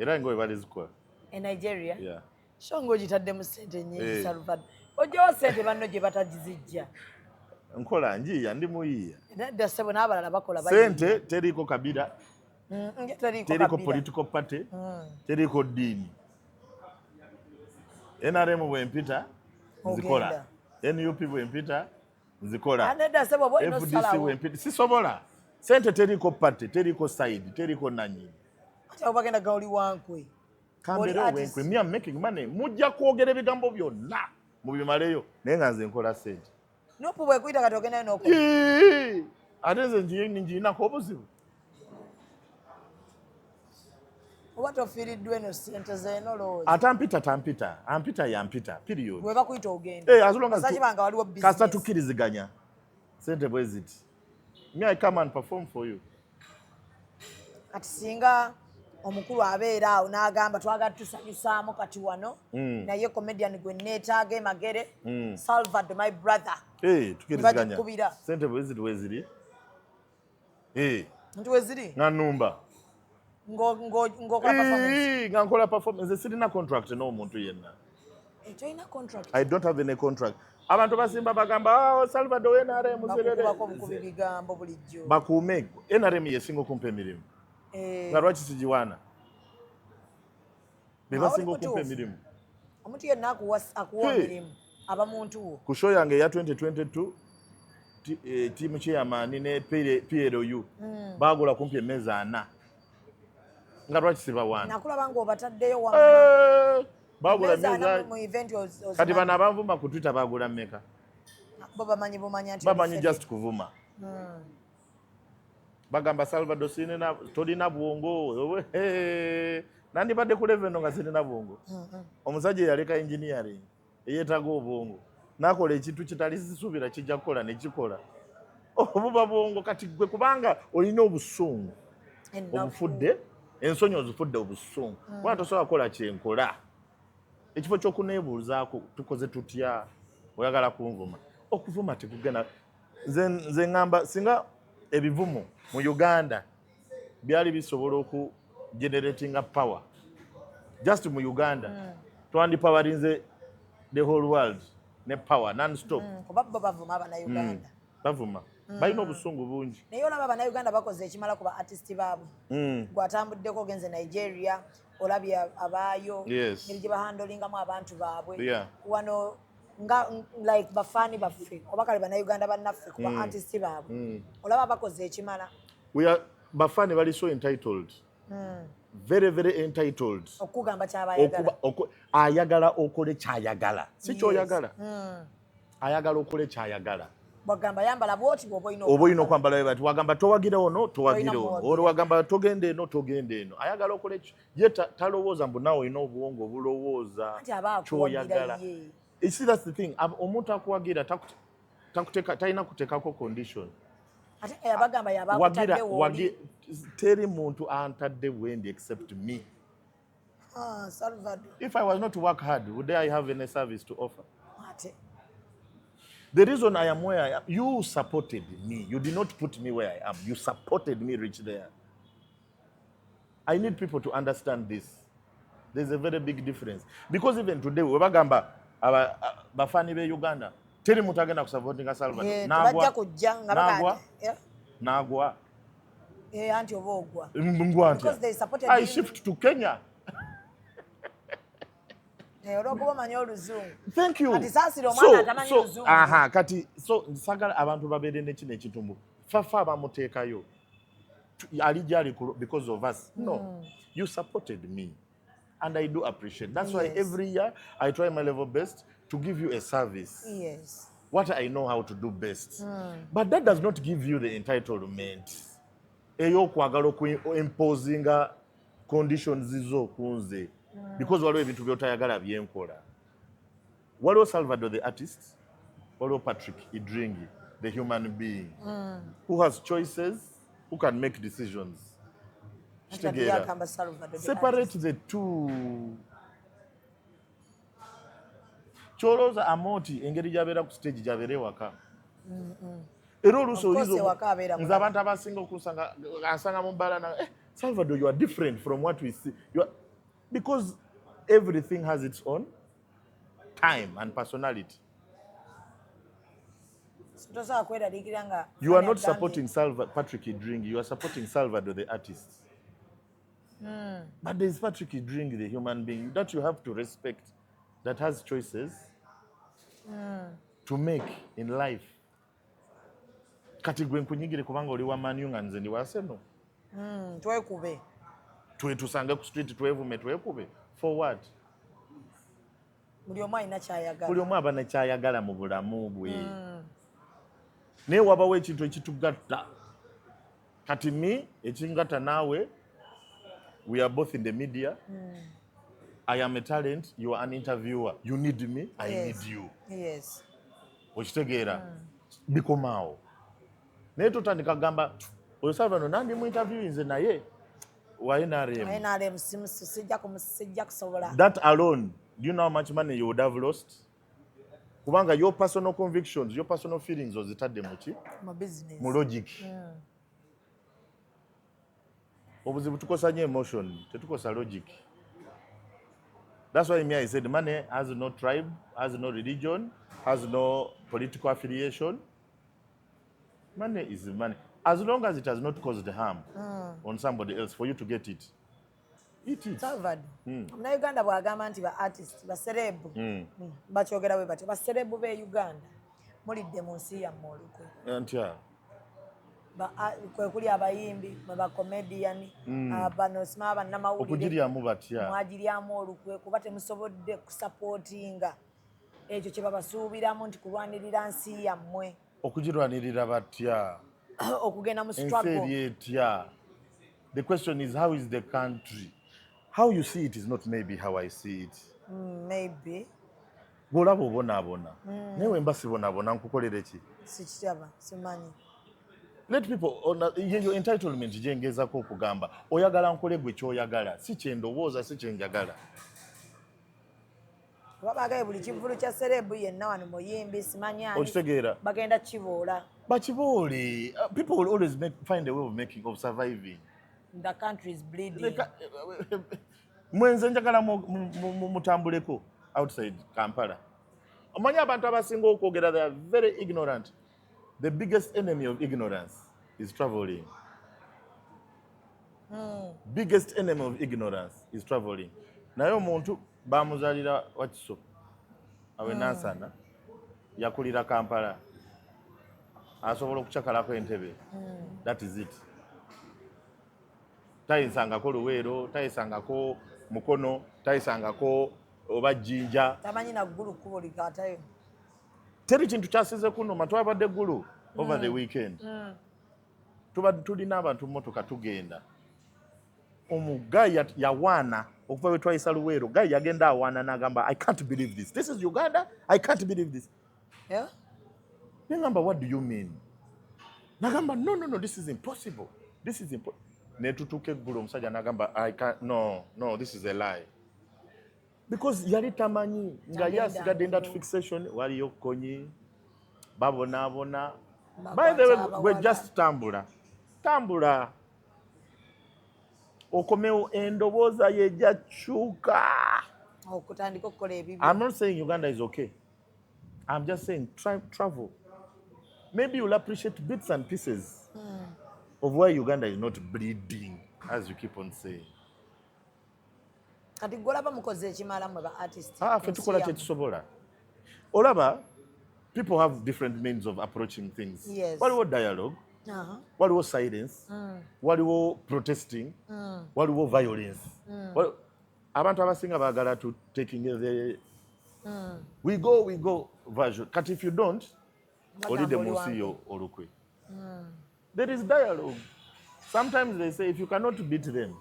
Era ngowe balizikola Nigeria. Yeah. Shongo gitaddemu ssente nnyingi Salvado. Ojjawo ssente banno gye batagizijja. Nkola njiya ndi muyiya. Nedda ssebo n'abalala bakola ssente teriiko kabira. Teriiko kabira. political party. Teriiko ddiini. NRM bwempita nzikola. NUP bwempita nzikola. Nedda ssebo bo ino FDC salawo. bwempita sisobola. Ssente teriiko party, teriiko side, teriiko nannyini. Ate bagenda gaoli wankwe. Me I'm making money. Mujja kwogera ebigambo byonna mubimaleyo naye nga nze nkola ssente. Nopu bwekuyita kati ogenda n'oko. Ate nze njirinako obuzibu. Oba tofiiriddwa eno ssente zeeno lowooza. Ate ampita yampita period. Bwe bakuyita ogenda. As long as basajja waliwo business. Kasa tukkiriziganya ssente bwe ziti. Me I come and perform for you. Kati singa omukulu abeera awo n'agamba twagala tusanyusaamu kati wano naye comedian gwe neetaaga emagere Salvado my brother. Tukkiriziganya ssente bwe ziti weziri. Nti weziri? Nga nnumba. Ng'okola performance. Nga nkola performance. Sirina contract n'omuntu yenna. Toyina contract? I don't have any contract. Abantu basimba bagamba Salvado NRM bakubi bigambo bulijjo. Bakuume NRM yesinga okumpa emirimu. Nga lwaki sigiwaana? Be basinga okumpa emirimu. Omuntu yenna akuwa emirimu aba muntu wo. Ku show yange ya 2022 tiimu chairman ne PLU baagula kumpi emmeeza 4. Nga lwaki sibawaana? Nakulaba ng'obataddeyo wamu. Baagula emmeeza kati bano abanvuma ku Twitter baagula mmeka? Bo bamanyi bumanya nti bamanyi just kuvuma. Bagamba Salvado tolina bwongo. Nandibadde ku level nga sirina bwongo. Omusajja yaleka engineering eyeetaaga obwongo n'akola ekintu kitali sisuubira kijja kukola ne kikola. Obuba bwongo kati gwe kubanga olina obusungu obufudde ensonyi ozifudde obusungu kubanga tosobola kukola kyenkola. Ekifo ky'okuneebuuzaako tukoze tutya oyagala kunvuma. Okuvuma tekugenda nze ngamba singa ebivumu mu Uganda byali bisobola generating power just mu Uganda twandipawarinze the whole world ne power non-stop. Kuba bavuma Abannayuganda. Bavuma balina obusungu bungi. Naye olaba Abannayuganda bakoze ekimala ku ba artist baabwe. Gwatambuddeko ogenze Nigeria olabye abaayo ngeri gye bahandolingamu abantu baabwe. Wano nga like bafaani baffe oba kale Bannayuganda bannaffe ku ba artist baabwe. Olaba bakoze ekimala. Bafaani bali so entitled. Very, very entitled. Okugamba kyabayagala. Ayagala okole kyayagala. Si kyoyagala. Ayagala okole kyayagala. Bagamba yambala bwoti bw'oba olina okwambala bwe bati wagamba towagira ono towagira ono olwo wagamba togenda eno togenda eno ayagala okole ye talowooza mbu naawe olina obuwongo obulowooza kyoyagala. That's the thing. Omuntu akuwagira talina kuteekako condition. Teri muntu antadde wendi except me. Salvado. If I was not to work hard, would I have any service to offer? The reason I am where I am, you supported me. You did not put me where I am. You supported me reach there. I need people to understand this. There's a very big difference. Because even today, we bagamba bafani be Uganda teri mutagenda kusupportinga Salvado tebajja kujja nga bagamba nagwa anti oba ogwa I shift to Kenya. olwokuba manyi oluzungu. Thank you. Kati saasira omwana atamanyi oluzungu. Kati nsagala abantu babeere nekino ekitundu fafa abamuteekayo ali gyali because of us. No, you supported me and I do appreciate. That's why every year I try my level best to give you a service. Yes. What I know how to do best. But that does not give you the entitlement. Eyokwagala imposinga conditions zizo kunze. Because waliwo ebintu byotayagala byenkola. Waliwo Salvado the artist, waliwo Patrick Idringi the human being who has choices, who can make decisions. Separate the two. Choloza amoti engeri gyabera ku stage gyabere waka. Era oluso olizo nze abantu abasinga okusanga asanga mu bbala na Salvado, you are different from what we see. Because everything has its own time and personality. You are not supporting Patrick Idringi, you are supporting Salvado the artist. But there is Patrick Idringi the human being that you have to respect, that has choices to make in life. Kati gwe nkunyigire kubanga oli wa Man U nga nze ndi wa Arsenal. Twekube. Tusange ku street twevume twekube. For what? Buli omu alina kyayagala. Buli omu abana kyayagala mu bulamu bwe. Naye wabawo ekintu ekitugatta. Kati mi ekingatta naawe, we are both in the media. I am a talent, you are an interviewer. You need me, I need you. Yes. Okitegeera bikomaawo. Naye tutandika kugamba oyo Salvado nandi mu interview nze naye wa NRM. Sijja kusobola. That alone, do you know how much money you would have lost? Kubanga your personal convictions, your personal feelings ozitadde muki? Mu business. Mu logic. Obuzibu tukosa nnyo emotion, tetukosa logic. That's why me I said money has no tribe, has no religion, has no political affiliation. Money is money. As long as it has not caused harm on somebody else for you to get it. Eat it. Salvado. Uganda bwagamba nti ba artist, ba celeb. Bakyogera bwe bati. Ba celeb be Uganda. Mulidde mu nsi ya molukwe. Antya. Kwe kuli abayimbi, ba comedian, bano sima banna mawulire. Okugiryamu batya. Mwagiryamu olukwe kuba temusobodde kusupportinga ekyo kye babasuubiramu nti kulwanirira nsi yammwe. Okugirwanirira batya. Okugenda mu struggle. The question is, how is the country? How you see it is not maybe how I see it. Maybe. Golaba obonaabona. Newe mba sibonaabona nkukolere ki? Sikitaba, simanyi. Let people your entitlement gyengezako okugamba oyagala nkole gwe kyoyagala si kyendowooza si kyenjagala. Babagaye buli kivulu kya serebu yenna wano muyimbi simanyani. Okitegeera. Bagenda kiboola. Bakiboole. People will always find a way of surviving. The country is bleeding. Mwenze njagala mutambuleko outside Kampala. Omanyi abantu abasinga okwogera, they are very ignorant. The biggest enemy of ignorance is traveling. Biggest enemy of ignorance is traveling. Naye omuntu bamuzalira wakiso awe Nansana yakulira Kampala asobola okucakalako entebe. That is it. Tayisangako Luweero, tayisangako Mukono, tayisangako oba Jjinja. Tamanyi na ggulu kkubo likatayo. Teri kintu kyasize kuno twabadde ggulu over the weekend. Tulina abantu mmotoka tugenda. Omugayi yawaana okuva we twayisa Luweero. Gayi yagenda awaana n'agamba, I can't believe this. This is Uganda? I can't believe this. Yeah? Nengamba, what do you mean? Nagamba, no, this is impossible. This is impossible. Netutuke eggulu omusajja n'agamba, I can't, no, this is a lie. Because yali tamanyi nga yasigadde in that fixation waliyo konyi babonaabona. By the way, we're just tambula okomewo endowooza yejja kyuka. Okutandika okukola ebibi. I'm not saying Uganda is okay. I'm just saying, travel. Maybe you'll appreciate bits and pieces of why Uganda is not bleeding, as you keep on saying. Kati golaba mukoze ekimala mwe ba artist. Fetukola kyetusobola. Olaba, people have different means of approaching things. Yes. Waliwo dialogue, waliwo silence, waliwo protesting, waliwo violence. Abantu abasinga baagala to taking the we go version. Kati if you don't, olide munsi yo olukwe. There is dialogue. Sometimes they say if you cannot beat them,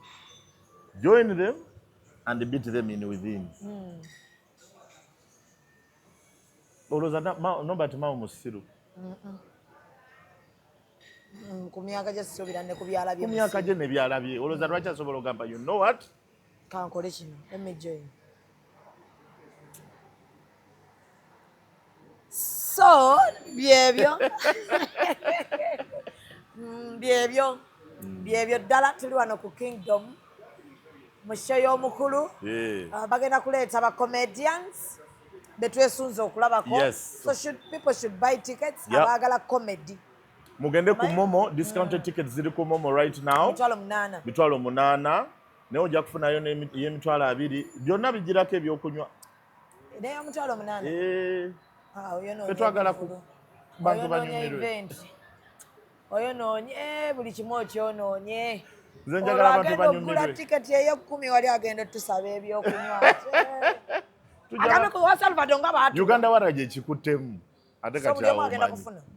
join them and beat them in within. Oloza nobati mawo musiru. Kumyaka je sobira ne kubyala bye. Kumyaka je ne byala bye. Oloza lwaki asobola ogamba you know what? Kankole kino. Let me join. So, byebyo. Byebyo ddala tuli wano ku Kingdom. Musheyo omukulu. Bagenda kuleeta ba comedians. Betwesunze okulabako. Yes. So people should buy tickets. Abagala comedy. Mugende ku Momo, discounted tickets ziri ku Momo right now. Mitwalo munana. Naye ojja kufunayo y'emitwalo 2. Byonna bigirako ebyokunywa. Naye mitwalo munana. Twagala ku bantu banyumirwe. Oyonoonye buli kimu okyonoonye. Nze njagala abantu banyumirwe. Ogula tiketi eyo10 wali agenda tusaba ebyokunywa. Akameko wa Salvado nga baatu. Uganda waraje ekikuttemu. Ate kati awo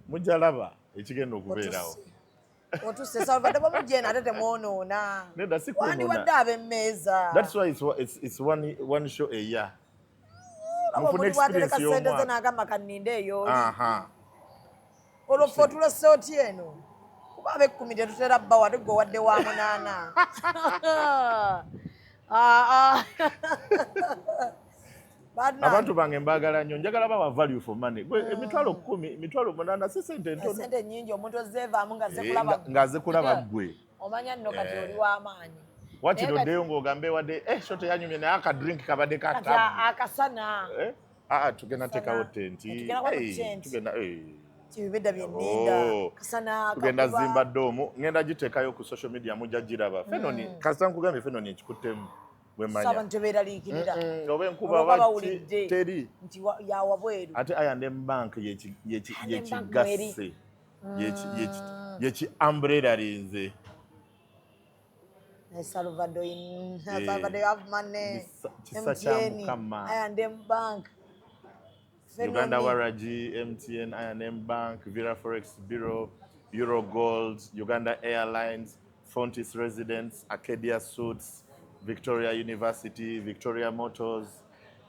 mujja laba ekigenda okubeerawo. Otuse Salvado bamujjena ate temwonoona. Nedda si kunoona. Wandi wadde ab'emmeeza. That's why it's one show a year. Mufune experience y'omwaka. N'agamba kanninde eyo. Olwo ffe otulose oti eno. Kuba ab'ekkumi tetutera bba wadde gwe wadde wa 8. Abantu bange mbagala nnyo njagala bawa value for money. Emitwalo 10, emitwalo 8 si sente ntono. Sente nnyingi omuntu ozeevaamu ng'aze kulaba ggwe. Omanya nno kati oli w'amaanyi. Wakitoddeyo ng'ogambe wadde shot yanyumye naye akadrink kabadde katamu. Akasana. Tugenda teekawo tenti. Tugenda Kibibedda byenninda. Kasana. Tugenda zimba ddoomu. Ngenda giteekayo ku social media mujja giraba. Fenoni kasita nkugambye Fenoni ekikuttemu. Abantu beeraliikirira. Oba enkuba bawulidde teri. Nti yawabweru. Ate I&M Bank yekigasse. Yeki umbrella linze. Salvado have money. MTN, I&M Bank. Uganda Waraji, MTN, I&M Bank, Vira Forex Bureau, Euro Gold, Uganda Airlines, Fontis Residence, Arcadia Suits, Victoria University, Victoria Motors.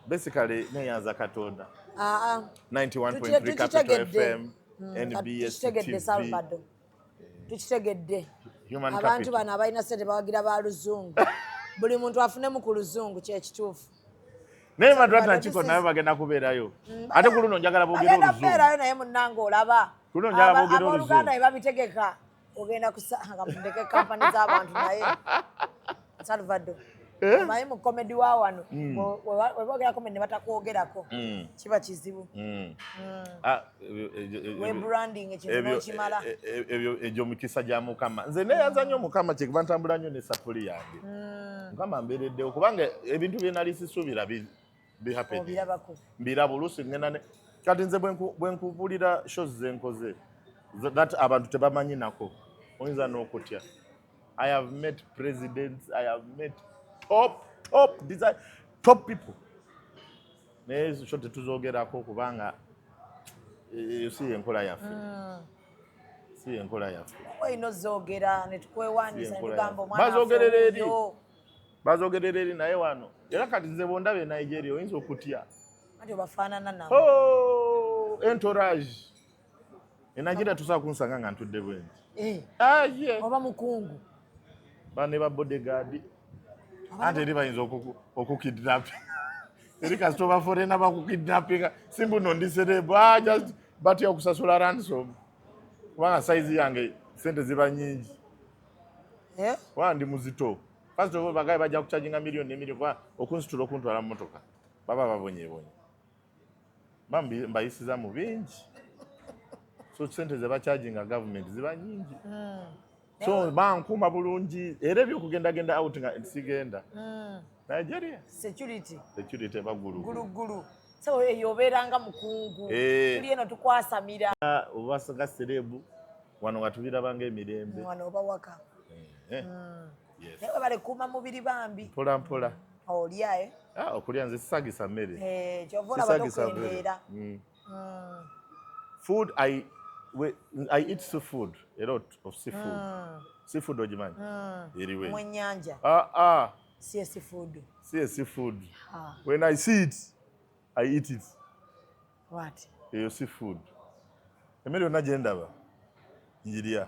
Basically, Neyanza Katonda. 91.3 Capital FM, NBS TV. Salvado. Tukitegedde. Human Abantu capital. bano abalina ssente bawagira ba luzungu. Buli muntu afunemu ku luzungu kyekituufu. Naye Madrata Nkiko naye bagenda kubeerayo. Ate ku luno njagala boogera oluzungu. Bagenda kubeerayo naye munnange olaba. Ku luno njagala boogera oluzungu. Abooluganda be babitegeka. Ogenda kusanga mundeke kampani z'abantu naye. Salvado. Omanyi mu komedi wa wano. Weboogera komedi ne batakwogerako. Kiba kizibu. Branding ekintu n'okimala. Egyo mukisa gya Mukama. Nze neeyanza nnyo Mukama kyekuba ntambula nnyo ne sapuli yange. Mukama mbeereddewo kubanga ebintu bye nali sisuubira bihappen. Mbiraba oluusi ngenda ne kati nze bwe nkubulira shows ze nkoze that abantu tebamanyi nako oyinza n'okutya. I have met presidents, I have met top people. Naye sho tetuzoogerako kubanga si enkola yaffe. Si enkola yaffe. Oyina ozoogera ne tukwewaanyiza ne tugamba omwana bazoogerera eri. Bazoogerera eri naye wano. Era kati nze bondabe Nigeria oyinza okutya. Ati obafaanana nabo. Entourage. E Nigeria tusobola kunsanga nga ntudde bwenti. Oba mukungu. Bane ba bodyguard. Ate eri bayinza okukidnapping. Eri kasita oba foreigner bakukidnappinga simbu nondiserebo just batya okusasula ransom. Kubanga size yange sente ziba nyingi. Wandi muzito. First of all bagaye bajja kucharginga million ne million kwa okunsitula okuntwala mu motoka. Baba babonye. Mambi mbayisiza mu bingi. So sente ze bacharginga government ziba nyingi. So bankuma bulungi era byokugenda out nga sigenda. Nigeria security bagulu so eyoberanga mukungu tuli eno tukwasamira obasanga serebu wano watubira bange emirembe wano obawaka yes newe bale kuma mubiri bambi mpola olya okulya nze sisagisa mmere kyovola batokendera food I eat seafood, a lot of seafood. Seafood ojimanyi eriwe mu nyanja see seafood. When I see it, I eat it. What? Your seafood. Emere yonna gye ndaba njirya.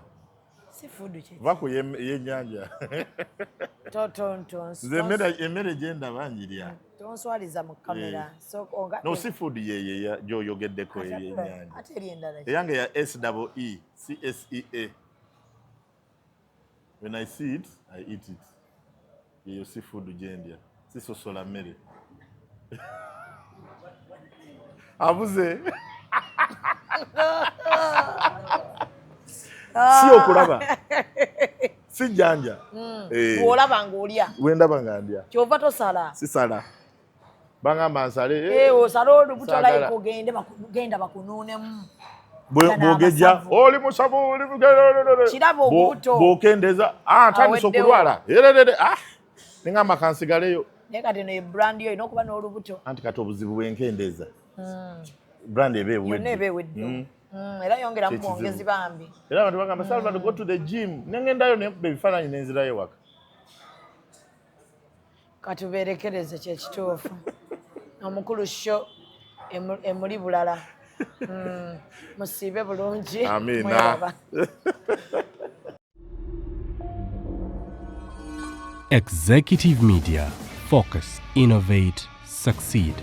Seafood kye. Vako y'ennyanja. Nze emere gye ndaba njirya. Tonswaliza mu kamera. No, seafood ye gy'oyogeddeko y'ennyanja. Ate eri endala. Eyange ya SEE, CSEA. When I see it, I eat it. Your seafood gye sisosola mmere. Abuze. Si okulaba. Si janja. Olaba ng'olya. Wendaba nga ndya. Kyova tosala. Sisala. Bangamba nsale. Osala olubuto like genda bakunuunemu. Bwogejja oli musabu oli mugero. Kiraba obuto. Bwokendeza. Tandisa okulwala. Ningamba kansigaleyo. Naye kati eno brand yo inokuba n'olubuto. Anti kati obuzibu bwenkendeza. Brand ebeewedde. Yonna ebeewedde. Era yongera mu bwongezi bambi. Era abantu bagamba Salvado go to the gym. Nengendayo nekuba ebifaananyi nenzirayo waka. Katubeerekereze kyekituufu. Omukulu sho emuli bulala. Musiibe bulungi. Amina. Executive Media. Focus, innovate, succeed.